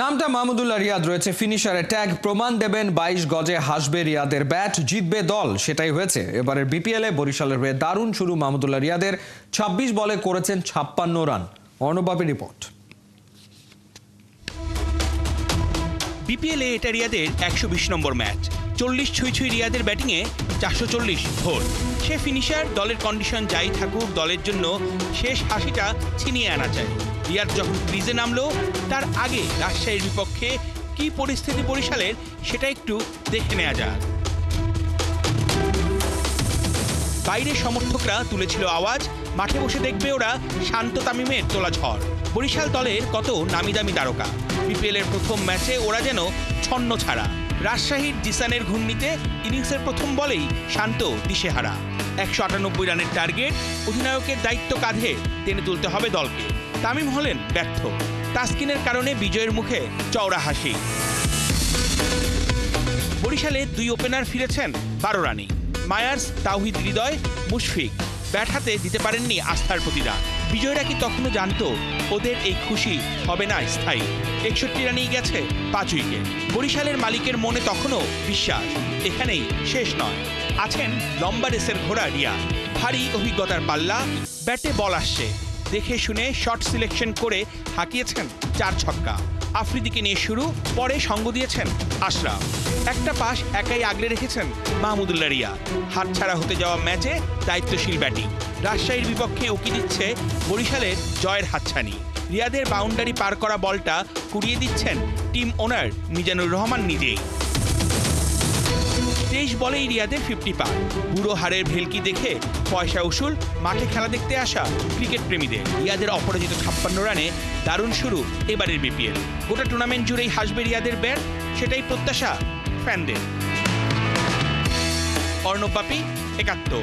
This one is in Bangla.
নামটা মাহমুদুল্লাহ রিয়াদ, রয়েছে ফিনিশারে ট্যাগ। প্রমাণ দেবেন ২২ গজে হাসবে রিয়াদের ব্যাট, জিতবে দল, সেটাই হয়েছে। এবারের বিপিএলে বরিশালের হয়ে দারুণ শুরু মাহমুদুল্লাহ রিয়াদের। ২৬ বলে করেছেন ৫৬ রান। অর্ণবাপী রিপোর্ট। বিপিএলে এটা রিয়াদের ১২০ নম্বর ম্যাচ। ৪০ ছুঁই রিয়াদের ব্যাটিংয়ে ৪৪০ ভোর। সে ফিনিশার, দলের কন্ডিশন যাই থাকুক, দলের জন্য শেষ হাসিটা ছিনিয়ে আনা চাই। রিয়াদ যখন ক্রিজে নামলো, তার আগে রাজশাহীর বিপক্ষে কি পরিস্থিতি বরিশালের, সেটা একটু দেখে নেওয়া যাক। বাইরে সমর্থকরা তুলেছিল আওয়াজ, মাঠে বসে দেখবে ওরা শান্ত তামিমের তোলা ঝড়। বরিশাল দলের কত নামি দামি তারকা, বিপিএলের প্রথম ম্যাচে ওরা যেন ছন্ন ছাড়া। রাজশাহীর জিসানের ঘূর্ণিতে ইনিংসের প্রথম বলেই শান্ত দিশেহারা। ১৯৮ রানের টার্গেট, অধিনায়কের দায়িত্ব কাঁধে টেনে তুলতে হবে দলকে। তামিম হলেন ব্যর্থ, তাসকিনের কারণে বিজয়ের মুখে চওড়া হাসি। বরিশালে দুই ওপেনার ফিরেছেন ১২ রানে। মায়ার্স, তাওহিদ হৃদয়, মুশফিক ব্যাট হাতে দিতে পারেননি আস্থার প্রতিদান। বিজয়রা কি তখনও জানতো ওদের এই খুশি হবে না স্থায়ী? ৬১ রানেই গেছে ৫ উইকেট। বরিশালের মালিকের মনে তখনও বিশ্বাস এখানেই শেষ নয়। আছেন লম্বা রেসের ঘোড়া রিয়া, ভারী অভিজ্ঞতার পাল্লা, ব্যাটে বল আসছে দেখে শুনে শট সিলেকশন করে হাঁকিয়েছেন ৪ ছক্কা। আফ্রিদিকে নিয়ে শুরু, পরে সঙ্গ দিয়েছেন আশরাফ। একটা পাস একাই আগলে রেখেছেন মাহমুদুল্লাহ রিয়াদ। হাতছাড়া হতে যাওয়া ম্যাচে দায়িত্বশীল ব্যাটিং। রাজশাহীর বিপক্ষে উকি দিচ্ছে বরিশালের জয়ের হাতছানি। রিয়াদের বাউন্ডারি পার করা বলটা কুড়িয়ে দিচ্ছেন টিম ওনার মিজানুর রহমান নিজেই। ২৩ বলেই রিয়াদের 50 পার। বুড়ো হারের ভেলকি দেখে পয়সা উসুল মাঠে খেলা দেখতে আসা ক্রিকেট প্রেমীদের। রিয়াদের অপরাজিত ৫৬ রানে দারুণ শুরু এবারের বিপিএল। গোটা টুর্নামেন্ট জুড়েই হাসবে রিয়াদের ব্যাট, সেটাই প্রত্যাশা ফ্যানদের। অর্ণবাপী, ৭১।